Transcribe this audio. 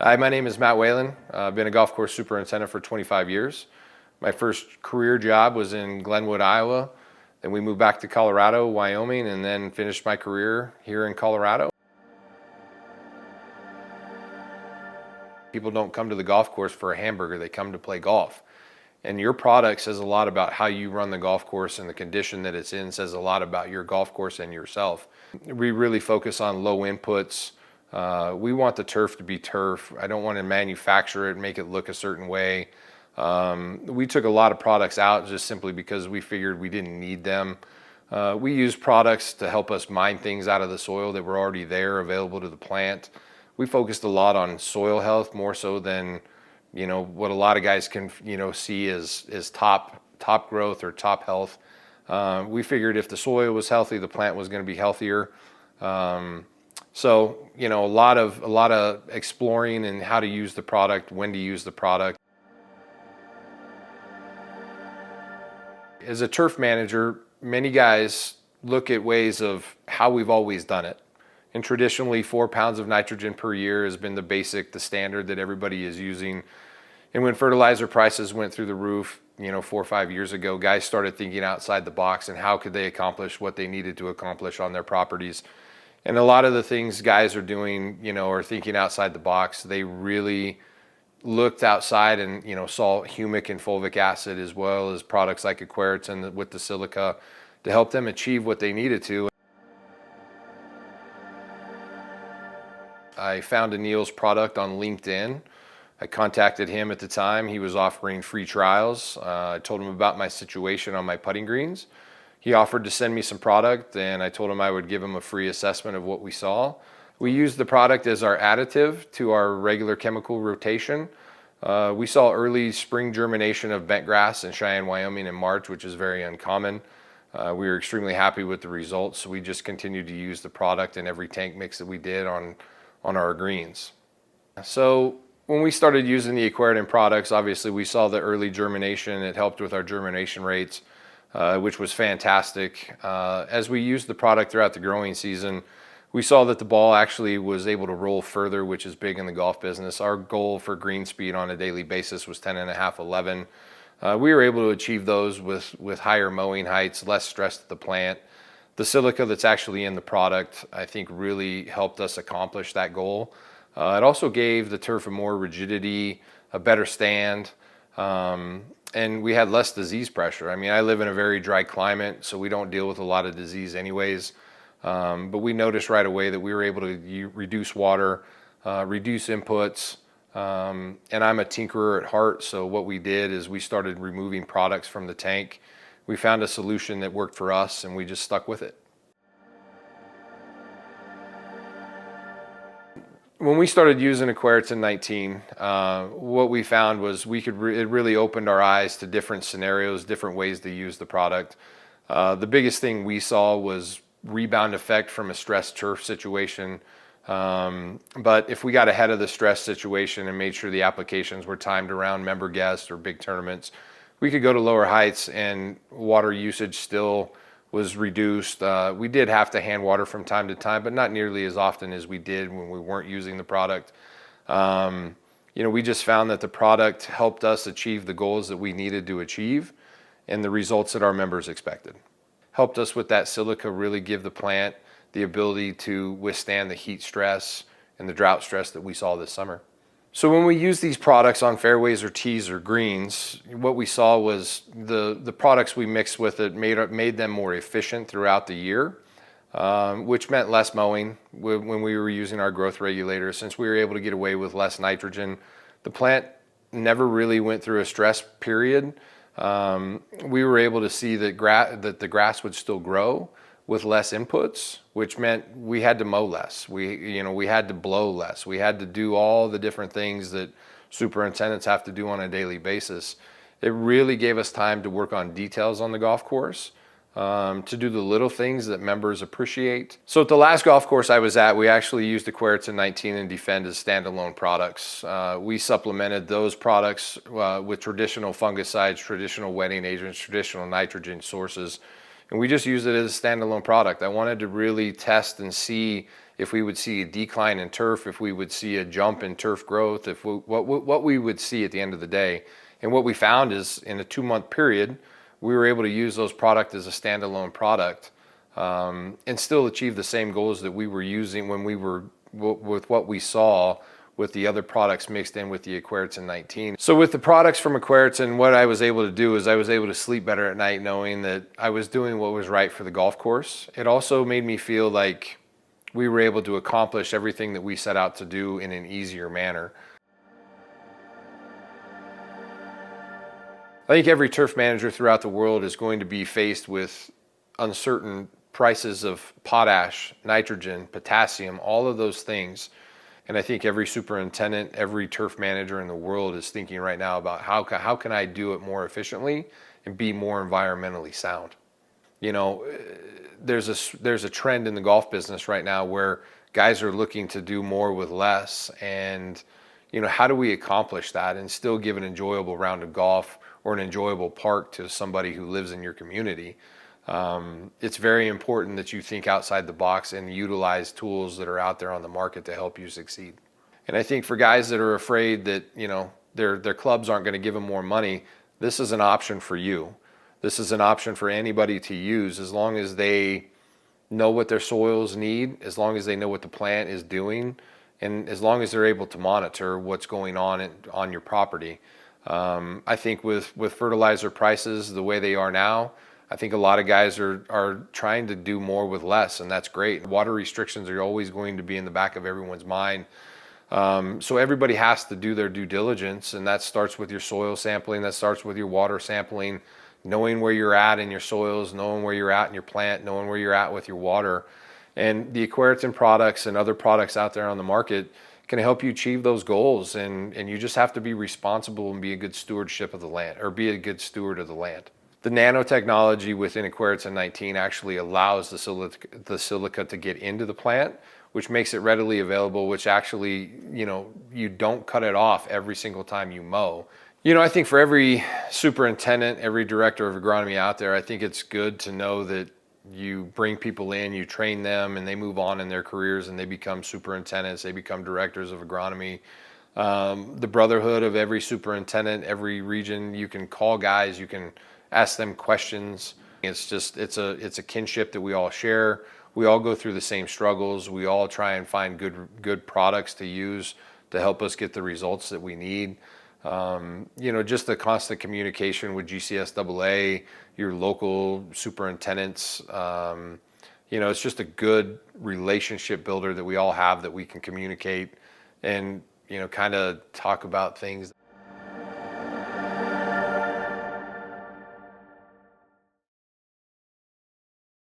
Hi, my name is Matt Whalen. I've been a golf course superintendent for 25 years. My first career job was in Glenwood, Iowa. Then we moved back to Colorado, Wyoming, and then finished my career here in Colorado. People don't come to the golf course for a hamburger, they come to play golf. And your product says a lot about how you run the golf course, and the condition that it's in says a lot about your golf course and yourself. We really focus on low inputs. We want the turf to be turf. I don't want to manufacture it, make it look a certain way. We took a lot of products out just simply because we figured we didn't need them. We use products to help us mine things out of the soil that were already there, available to the plant. We focused a lot on soil health, more so than what a lot of guys can see as top growth or top health. We figured if the soil was healthy, the plant was going to be healthier. So a lot of exploring and how to use the product, when to use the product. As a turf manager, many guys look at ways of how we've always done it. And traditionally, 4 pounds of nitrogen per year has been the standard that everybody is using. And when fertilizer prices went through the roof, 4 or 5 years ago, guys started thinking outside the box and how could they accomplish what they needed to accomplish on their properties. And a lot of the things guys are doing, are thinking outside the box. They really looked outside and, saw humic and fulvic acid, as well as products like Aquaritin with the silica, to help them achieve what they needed to. I found Anil's product on LinkedIn. I contacted him at the time. He was offering free trials. I told him about my situation on my putting greens. He offered to send me some product, and I told him I would give him a free assessment of what we saw. We used the product as our additive to our regular chemical rotation. We saw early spring germination of bent grass in Cheyenne, Wyoming in March, which is very uncommon. We were extremely happy with the results, so we just continued to use the product in every tank mix that we did on our greens. So when we started using the Aquaritin products, obviously we saw the early germination. It helped with our germination rates, which was fantastic. As we used the product throughout the growing season, we saw that the ball actually was able to roll further, which is big in the golf business. Our goal for green speed on a daily basis was 10.5, 11. We were able to achieve those with higher mowing heights, less stress to the plant. The silica that's actually in the product, I think, really helped us accomplish that goal. It also gave the turf a more rigidity, a better stand, and we had less disease pressure. I mean, I live in a very dry climate, so we don't deal with a lot of disease anyways. But we noticed right away that we were able to reduce water, reduce inputs, and I'm a tinkerer at heart, so what we did is we started removing products from the tank. We found a solution that worked for us, and we just stuck with it. When we started using Aquaritin 19, what we found was it really opened our eyes to different scenarios, different ways to use the product. The biggest thing we saw was rebound effect from a stressed turf situation. But if we got ahead of the stress situation and made sure the applications were timed around member guests or big tournaments, we could go to lower heights and water usage still was reduced. We did have to hand water from time to time, but not nearly as often as we did when we weren't using the product. We just found that the product helped us achieve the goals that we needed to achieve and the results that our members expected. Helped us with that silica really give the plant the ability to withstand the heat stress and the drought stress that we saw this summer. So when we use these products on fairways or tees or greens, what we saw was the products we mixed with it made them more efficient throughout the year, which meant less mowing when we were using our growth regulators. Since we were able to get away with less nitrogen, the plant never really went through a stress period. We were able to see that the grass would still grow with less inputs, which meant we had to mow less. We had to blow less. We had to do all the different things that superintendents have to do on a daily basis. It really gave us time to work on details on the golf course, to do the little things that members appreciate. So at the last golf course I was at, we actually used Aquaritin 19 and Defend as standalone products. We supplemented those products with traditional fungicides, traditional wetting agents, traditional nitrogen sources, and we just used it as a standalone product. I wanted to really test and see if we would see a decline in turf, if we would see a jump in turf growth, what we would see at the end of the day. And what we found is in a 2-month period, we were able to use those products as a standalone product and still achieve the same goals that we were using when we were with what we saw with the other products mixed in with the Aquaritin 19. So with the products from Aquaritin, what I was able to do is I was able to sleep better at night knowing that I was doing what was right for the golf course. It also made me feel like we were able to accomplish everything that we set out to do in an easier manner. I think every turf manager throughout the world is going to be faced with uncertain prices of potash, nitrogen, potassium, all of those things. And I think every superintendent, every turf manager in the world is thinking right now about how can I do it more efficiently and be more environmentally sound. You know, there's a trend in the golf business right now where guys are looking to do more with less. And, you know, how do we accomplish that and still give an enjoyable round of golf or an enjoyable park to somebody who lives in your community? It's very important that you think outside the box and utilize tools that are out there on the market to help you succeed. And I think for guys that are afraid that, you know, their clubs aren't going to give them more money, this is an option for you. This is an option for anybody to use as long as they know what their soils need, as long as they know what the plant is doing, and as long as they're able to monitor what's going on your property. I think with fertilizer prices the way they are now, I think a lot of guys are trying to do more with less, and that's great. Water restrictions are always going to be in the back of everyone's mind. So everybody has to do their due diligence, and that starts with your soil sampling, that starts with your water sampling, knowing where you're at in your soils, knowing where you're at in your plant, knowing where you're at with your water. And the Aquaritin products and other products out there on the market can help you achieve those goals, and you just have to be responsible and be a good stewardship of the land, or be a good steward of the land. The nanotechnology within Aquaritin 19 actually allows the silica to get into the plant, which makes it readily available, which actually, you know, you don't cut it off every single time you mow. You know, I think for every superintendent, every director of agronomy out there, I think it's good to know that you bring people in, you train them, and they move on in their careers and they become superintendents, they become directors of agronomy. The brotherhood of every superintendent, every region, you can call guys, you can ask them questions. It's a kinship that we all share. We all go through the same struggles. We all try and find good products to use to help us get the results that we need. You know, just the constant communication with GCSAA, your local superintendents. You know, it's just a good relationship builder that we all have, that we can communicate and, you know, kind of talk about things.